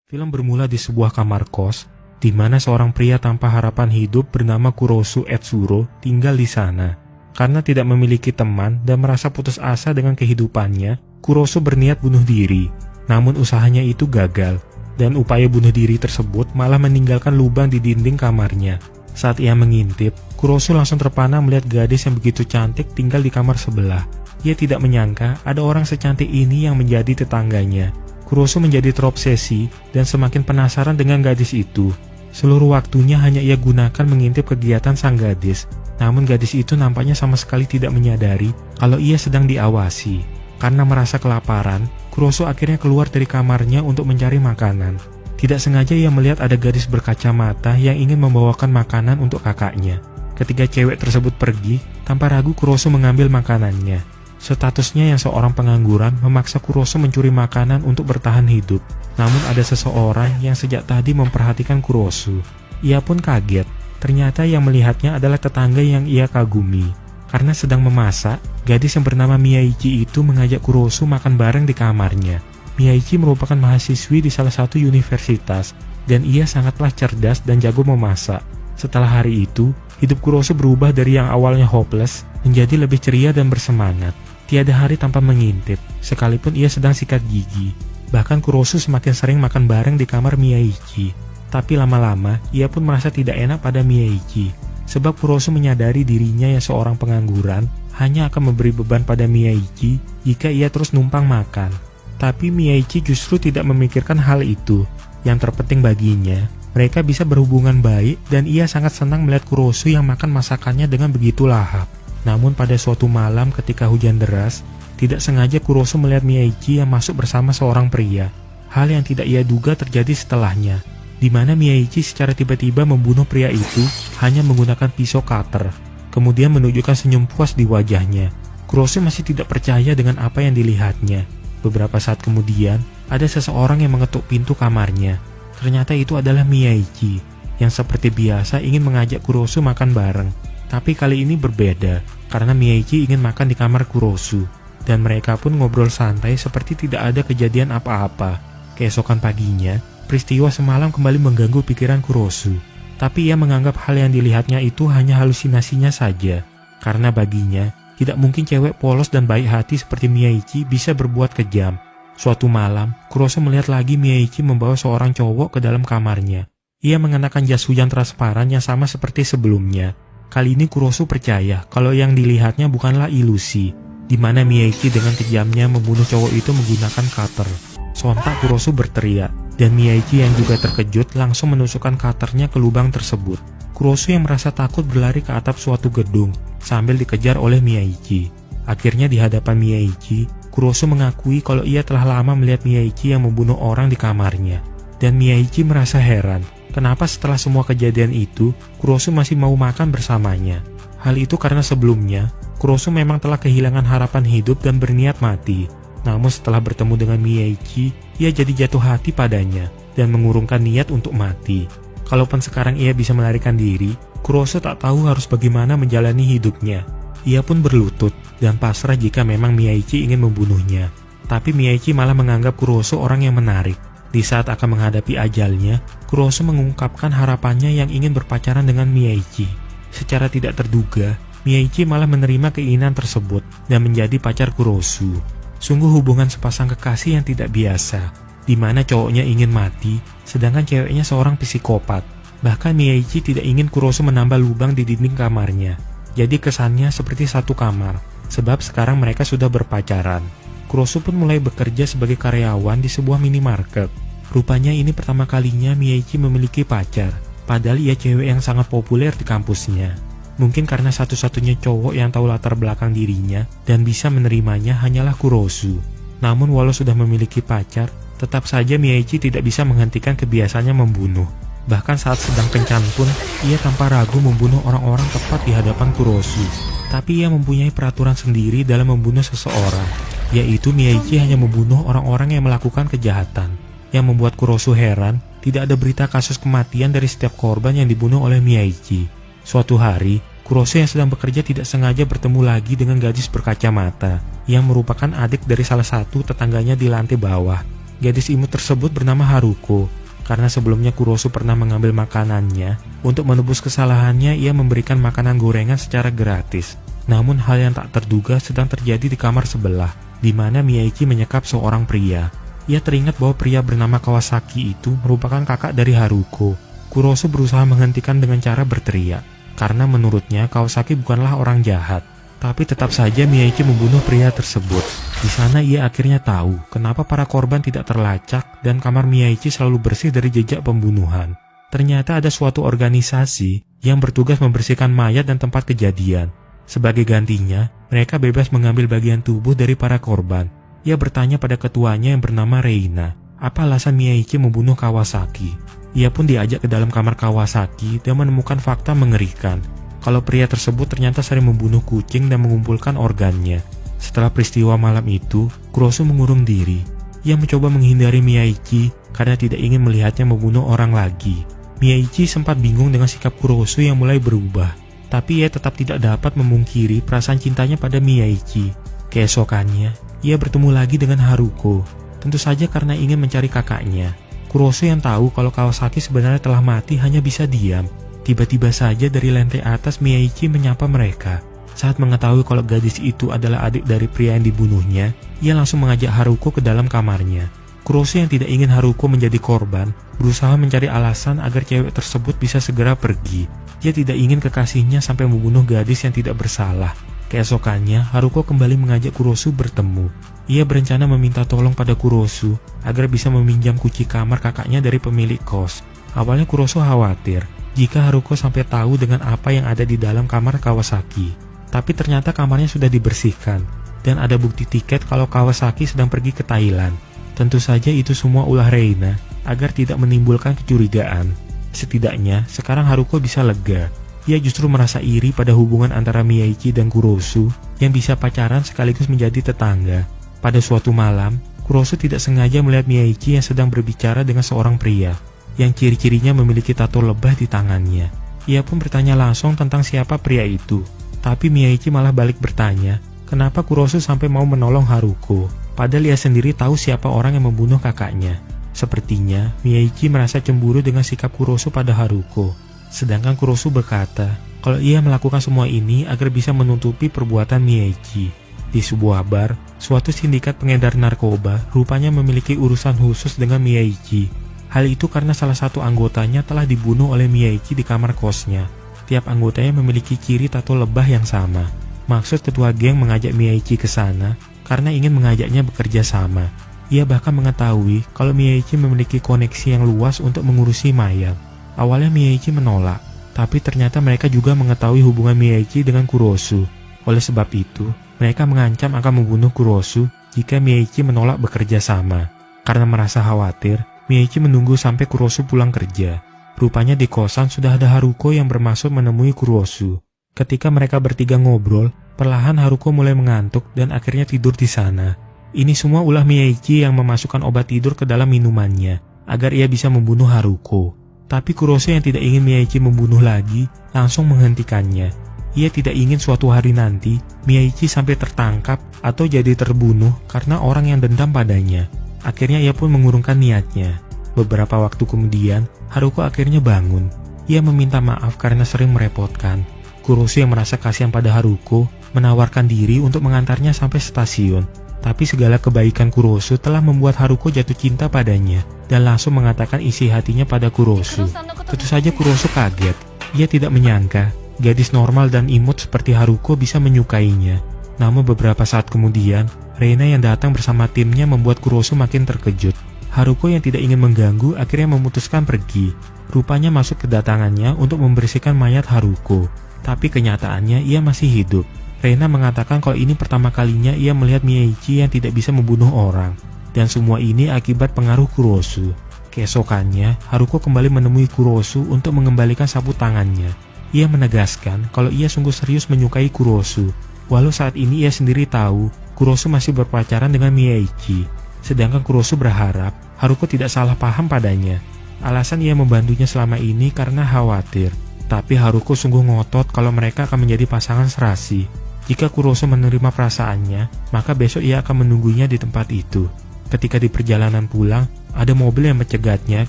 Film bermula di sebuah kamar kos, di mana seorang pria tanpa harapan hidup bernama Kurosu Etsuro tinggal di sana. Karena tidak memiliki teman dan merasa putus asa dengan kehidupannya, Kurosu berniat bunuh diri. Namun usahanya itu gagal, dan upaya bunuh diri tersebut malah meninggalkan lubang di dinding kamarnya. Saat ia mengintip, Kurosu langsung terpana melihat gadis yang begitu cantik tinggal di kamar sebelah. Ia tidak menyangka ada orang secantik ini yang menjadi tetangganya. Kurosu menjadi terobsesi dan semakin penasaran dengan gadis itu. Seluruh waktunya hanya ia gunakan mengintip kegiatan sang gadis. Namun gadis itu nampaknya sama sekali tidak menyadari kalau ia sedang diawasi. Karena merasa kelaparan, Kurosu akhirnya keluar dari kamarnya untuk mencari makanan. Tidak sengaja ia melihat ada gadis berkacamata yang ingin membawakan makanan untuk kakaknya. Ketika cewek tersebut pergi, tanpa ragu Kurosu mengambil makanannya. Statusnya yang seorang pengangguran memaksa Kurosu mencuri makanan untuk bertahan hidup. Namun ada seseorang yang sejak tadi memperhatikan Kurosu. Ia pun kaget. Ternyata yang melihatnya adalah tetangga yang ia kagumi. Karena sedang memasak, gadis yang bernama Miyaichi itu mengajak Kurosu makan bareng di kamarnya. Miyaichi merupakan mahasiswi di salah satu universitas, dan ia sangatlah cerdas dan jago memasak. Setelah hari itu, hidup Kurosu berubah dari yang awalnya hopeless menjadi lebih ceria dan bersemangat. Tiada hari tanpa mengintip, sekalipun ia sedang sikat gigi. Bahkan Kurosu semakin sering makan bareng di kamar Miyaichi. Tapi lama-lama, ia pun merasa tidak enak pada Miyaichi. Sebab Kurosu menyadari dirinya yang seorang pengangguran hanya akan memberi beban pada Miyaichi jika ia terus numpang makan. Tapi Miyaichi justru tidak memikirkan hal itu. Yang terpenting baginya, mereka bisa berhubungan baik dan ia sangat senang melihat Kurosu yang makan masakannya dengan begitu lahap. Namun pada suatu malam ketika hujan deras, tidak sengaja Kurosu melihat Miyaichi yang masuk bersama seorang pria. Hal yang tidak ia duga terjadi setelahnya, di mana Miyaichi secara tiba-tiba membunuh pria itu hanya menggunakan pisau cutter, kemudian menunjukkan senyum puas di wajahnya. Kurosu masih tidak percaya dengan apa yang dilihatnya. Beberapa saat kemudian, ada seseorang yang mengetuk pintu kamarnya. Ternyata itu adalah Miyaichi, yang seperti biasa ingin mengajak Kurosu makan bareng. Tapi kali ini berbeda, karena Miyaichi ingin makan di kamar Kurosu. Dan mereka pun ngobrol santai seperti tidak ada kejadian apa-apa. Keesokan paginya, peristiwa semalam kembali mengganggu pikiran Kurosu. Tapi ia menganggap hal yang dilihatnya itu hanya halusinasinya saja. Karena baginya, tidak mungkin cewek polos dan baik hati seperti Miyaichi bisa berbuat kejam. Suatu malam, Kurosu melihat lagi Miyaichi membawa seorang cowok ke dalam kamarnya. Ia mengenakan jas hujan transparan yang sama seperti sebelumnya. Kali ini Kurosu percaya kalau yang dilihatnya bukanlah ilusi, di mana Miyaichi dengan kejamnya membunuh cowok itu menggunakan cutter. Sontak Kurosu berteriak, dan Miyaichi yang juga terkejut langsung menusukkan cutternya ke lubang tersebut. Kurosu yang merasa takut berlari ke atap suatu gedung, sambil dikejar oleh Miyaichi. Akhirnya di hadapan Miyaichi, Kurosu mengakui kalau ia telah lama melihat Miyaichi yang membunuh orang di kamarnya. Dan Miyaichi merasa heran. Kenapa setelah semua kejadian itu, Kurosu masih mau makan bersamanya? Hal itu karena sebelumnya, Kurosu memang telah kehilangan harapan hidup dan berniat mati. Namun setelah bertemu dengan Miyaichi, ia jadi jatuh hati padanya dan mengurungkan niat untuk mati. Kalaupun sekarang ia bisa melarikan diri, Kurosu tak tahu harus bagaimana menjalani hidupnya. Ia pun berlutut dan pasrah jika memang Miyaichi ingin membunuhnya. Tapi Miyaichi malah menganggap Kurosu orang yang menarik. Di saat akan menghadapi ajalnya, Kurosu mengungkapkan harapannya yang ingin berpacaran dengan Miyaichi. Secara tidak terduga, Miyaichi malah menerima keinginan tersebut dan menjadi pacar Kurosu. Sungguh hubungan sepasang kekasih yang tidak biasa, di mana cowoknya ingin mati, sedangkan ceweknya seorang psikopat. Bahkan Miyaichi tidak ingin Kurosu menambah lubang di dinding kamarnya. Jadi kesannya seperti satu kamar, sebab sekarang mereka sudah berpacaran. Kurosu pun mulai bekerja sebagai karyawan di sebuah minimarket. Rupanya ini pertama kalinya Miyaichi memiliki pacar, padahal ia cewek yang sangat populer di kampusnya. Mungkin karena satu-satunya cowok yang tahu latar belakang dirinya dan bisa menerimanya hanyalah Kurosu. Namun walau sudah memiliki pacar, tetap saja Miyaichi tidak bisa menghentikan kebiasaannya membunuh. Bahkan saat sedang kencan pun, ia tanpa ragu membunuh orang-orang tepat di hadapan Kurosu. Tapi ia mempunyai peraturan sendiri dalam membunuh seseorang, yaitu Miyaichi hanya membunuh orang-orang yang melakukan kejahatan. Yang membuat Kurosu heran, tidak ada berita kasus kematian dari setiap korban yang dibunuh oleh Miyaichi. Suatu hari, Kurosu yang sedang bekerja tidak sengaja bertemu lagi dengan gadis berkacamata, yang merupakan adik dari salah satu tetangganya di lantai bawah. Gadis imut tersebut bernama Haruko. karena sebelumnya Kurosu pernah mengambil makanannya. Untuk menebus kesalahannya, ia memberikan makanan gorengan secara gratis. Namun hal yang tak terduga sedang terjadi di kamar sebelah, di mana Miyaichi menyekap seorang pria. Ia teringat bahwa pria bernama Kawasaki itu merupakan kakak dari Haruko. Kurosu berusaha menghentikan dengan cara berteriak, karena menurutnya Kawasaki bukanlah orang jahat. Tapi tetap saja Miyaichi membunuh pria tersebut. Di sana ia akhirnya tahu kenapa para korban tidak terlacak dan kamar Miyaichi selalu bersih dari jejak pembunuhan. Ternyata ada suatu organisasi yang bertugas membersihkan mayat dan tempat kejadian. Sebagai gantinya, mereka bebas mengambil bagian tubuh dari para korban. Ia bertanya pada ketuanya yang bernama Reina, apa alasan Miyaichi membunuh Kawasaki. Ia pun diajak ke dalam kamar Kawasaki dan menemukan fakta mengerikan. Kalau pria tersebut ternyata sering membunuh kucing dan mengumpulkan organnya. Setelah peristiwa malam itu, Kurosu mengurung diri. Ia mencoba menghindari Miyaichi karena tidak ingin melihatnya membunuh orang lagi. Miyaichi sempat bingung dengan sikap Kurosu yang mulai berubah, tapi ia tetap tidak dapat memungkiri perasaan cintanya pada Miyaichi. Keesokannya, ia bertemu lagi dengan Haruko, tentu saja karena ingin mencari kakaknya. Kurosu yang tahu kalau Kawasaki sebenarnya telah mati hanya bisa diam. Tiba-tiba saja dari lantai atas Miyaichi menyapa mereka. Saat mengetahui kalau gadis itu adalah adik dari pria yang dibunuhnya, ia langsung mengajak Haruko ke dalam kamarnya. Kurosu yang tidak ingin Haruko menjadi korban, berusaha mencari alasan agar cewek tersebut bisa segera pergi. Ia tidak ingin kekasihnya sampai membunuh gadis yang tidak bersalah. Keesokannya, Haruko kembali mengajak Kurosu bertemu. Ia berencana meminta tolong pada Kurosu agar bisa meminjam kunci kamar kakaknya dari pemilik kos. Awalnya Kurosu khawatir jika Haruko sampai tahu dengan apa yang ada di dalam kamar Kawasaki. Tapi ternyata kamarnya sudah dibersihkan, dan ada bukti tiket kalau Kawasaki sedang pergi ke Thailand. Tentu saja itu semua ulah Reina, agar tidak menimbulkan kecurigaan. Setidaknya, sekarang Haruko bisa lega. Ia justru merasa iri pada hubungan antara Miyaichi dan Kurosu, yang bisa pacaran sekaligus menjadi tetangga. Pada suatu malam, Kurosu tidak sengaja melihat Miyaichi yang sedang berbicara dengan seorang pria, yang ciri-cirinya memiliki tato lebah di tangannya. Ia pun bertanya langsung tentang siapa pria itu. Tapi Miyaichi malah balik bertanya, kenapa Kurosu sampai mau menolong Haruko, padahal ia sendiri tahu siapa orang yang membunuh kakaknya. Sepertinya, Miyaichi merasa cemburu dengan sikap Kurosu pada Haruko. Sedangkan Kurosu berkata, kalau ia melakukan semua ini agar bisa menutupi perbuatan Miyaichi. Di sebuah bar, suatu sindikat pengedar narkoba rupanya memiliki urusan khusus dengan Miyaichi. Hal itu karena salah satu anggotanya telah dibunuh oleh Miyaichi di kamar kosnya. Tiap anggotanya memiliki ciri tato lebah yang sama. Maksud ketua geng mengajak Miyaichi ke sana karena ingin mengajaknya bekerja sama. Ia bahkan mengetahui kalau Miyaichi memiliki koneksi yang luas untuk mengurusi mayat. Awalnya Miyaichi menolak, tapi ternyata mereka juga mengetahui hubungan Miyaichi dengan Kurosu. Oleh sebab itu, mereka mengancam akan membunuh Kurosu jika Miyaichi menolak bekerja sama. Karena merasa khawatir, Miyaichi menunggu sampai Kurosu pulang kerja. Rupanya di kosan sudah ada Haruko yang bermaksud menemui Kurosu. Ketika mereka bertiga ngobrol, perlahan Haruko mulai mengantuk dan akhirnya tidur di sana. Ini semua ulah Miyaichi yang memasukkan obat tidur ke dalam minumannya, agar ia bisa membunuh Haruko. Tapi Kurosu yang tidak ingin Miyaichi membunuh lagi, langsung menghentikannya. Ia tidak ingin suatu hari nanti, Miyaichi sampai tertangkap atau jadi terbunuh karena orang yang dendam padanya. Akhirnya ia pun mengurungkan niatnya. Beberapa waktu kemudian, Haruko akhirnya bangun. Ia meminta maaf karena sering merepotkan. Kurosu yang merasa kasihan pada Haruko, menawarkan diri untuk mengantarnya sampai stasiun. Tapi segala kebaikan Kurosu telah membuat Haruko jatuh cinta padanya, dan langsung mengatakan isi hatinya pada Kurosu. Tentu saja Kurosu kaget. Ia tidak menyangka, gadis normal dan imut seperti Haruko bisa menyukainya. Namun beberapa saat kemudian, Reina yang datang bersama timnya membuat Kurosu makin terkejut. Haruko yang tidak ingin mengganggu akhirnya memutuskan pergi. Rupanya masuk kedatangannya untuk membersihkan mayat Haruko. Tapi kenyataannya ia masih hidup. Reina mengatakan kalau ini pertama kalinya ia melihat Miyaichi yang tidak bisa membunuh orang. Dan semua ini akibat pengaruh Kurosu. Keesokannya, Haruko kembali menemui Kurosu untuk mengembalikan sapu tangannya. Ia menegaskan kalau ia sungguh serius menyukai Kurosu. Walau saat ini ia sendiri tahu Kurosu masih berpacaran dengan Miyaichi. Sedangkan Kurosu berharap Haruko tidak salah paham padanya. Alasan ia membantunya selama ini karena khawatir. Tapi Haruko sungguh ngotot kalau mereka akan menjadi pasangan serasi. Jika Kurosu menerima perasaannya, maka besok ia akan menunggunya di tempat itu. Ketika di perjalanan pulang, ada mobil yang mencegatnya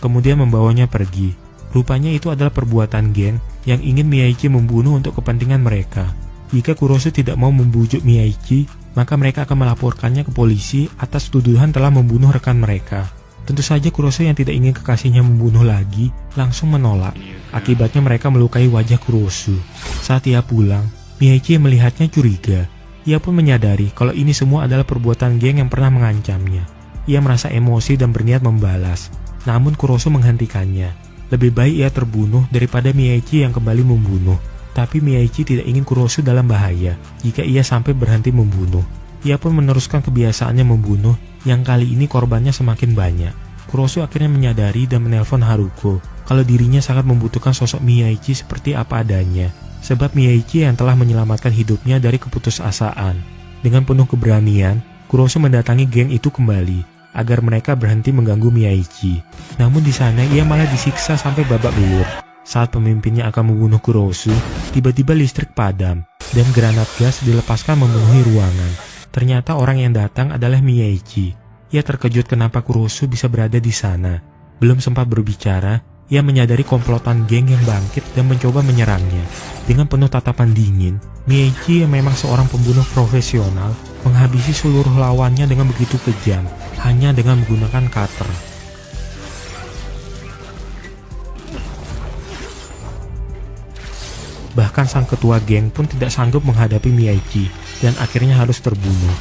kemudian membawanya pergi. Rupanya itu adalah perbuatan geng yang ingin Miyaichi membunuh untuk kepentingan mereka. Jika Kurosu tidak mau membujuk Miyaichi, maka mereka akan melaporkannya ke polisi atas tuduhan telah membunuh rekan mereka. Tentu saja Kurosu yang tidak ingin kekasihnya membunuh lagi, langsung menolak. Akibatnya mereka melukai wajah Kurosu. Saat ia pulang, Miyaichi melihatnya curiga. Ia pun menyadari kalau ini semua adalah perbuatan geng yang pernah mengancamnya. Ia merasa emosi dan berniat membalas. Namun Kurosu menghentikannya. Lebih baik ia terbunuh daripada Miyaichi yang kembali membunuh. Tapi Miyaichi tidak ingin Kurosu dalam bahaya jika ia sampai berhenti membunuh. Ia pun meneruskan kebiasaannya membunuh, yang kali ini korbannya semakin banyak. Kurosu akhirnya menyadari dan menelpon Haruko kalau dirinya sangat membutuhkan sosok Miyaichi seperti apa adanya. Sebab Miyaichi yang telah menyelamatkan hidupnya dari keputusasaan. Dengan penuh keberanian, Kurosu mendatangi geng itu kembali agar mereka berhenti mengganggu Miyaichi. Namun di sana ia malah disiksa sampai babak belur. Saat pemimpinnya akan membunuh Kurosu, tiba-tiba listrik padam dan granat gas dilepaskan memenuhi ruangan. Ternyata orang yang datang adalah Miyaichi. Ia terkejut kenapa Kurosu bisa berada di sana. Belum sempat berbicara, ia menyadari komplotan geng yang bangkit dan mencoba menyerangnya. Dengan penuh tatapan dingin, Miyaichi yang memang seorang pembunuh profesional menghabisi seluruh lawannya dengan begitu kejam, hanya dengan menggunakan cutter. Bahkan sang ketua geng pun tidak sanggup menghadapi Miyaichi dan akhirnya harus terbunuh.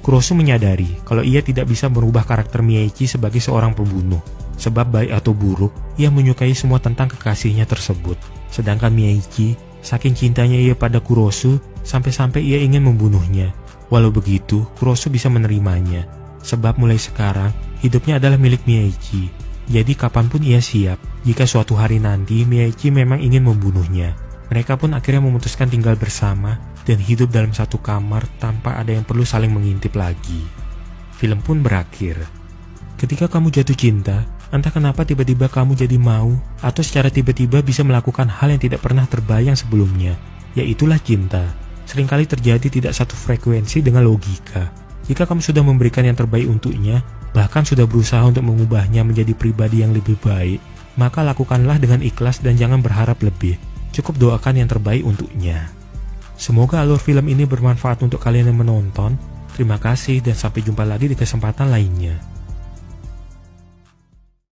Kurosu menyadari kalau ia tidak bisa merubah karakter Miyaichi sebagai seorang pembunuh. Sebab baik atau buruk, ia menyukai semua tentang kekasihnya tersebut. Sedangkan Miyaichi, saking cintanya ia pada Kurosu, sampai-sampai ia ingin membunuhnya. Walau begitu, Kurosu bisa menerimanya. Sebab mulai sekarang, hidupnya adalah milik Miyaichi. Jadi kapanpun ia siap, jika suatu hari nanti Miyaichi memang ingin membunuhnya. Mereka pun akhirnya memutuskan tinggal bersama, dan hidup dalam satu kamar tanpa ada yang perlu saling mengintip lagi. Film pun berakhir. Ketika kamu jatuh cinta, entah kenapa tiba-tiba kamu jadi mau, atau secara tiba-tiba bisa melakukan hal yang tidak pernah terbayang sebelumnya. Yaitulah cinta. Seringkali terjadi tidak satu frekuensi dengan logika. Jika kamu sudah memberikan yang terbaik untuknya, bahkan sudah berusaha untuk mengubahnya menjadi pribadi yang lebih baik, maka lakukanlah dengan ikhlas dan jangan berharap lebih. Cukup doakan yang terbaik untuknya. Semoga alur film ini bermanfaat untuk kalian yang menonton. Terima kasih dan sampai jumpa lagi di kesempatan lainnya.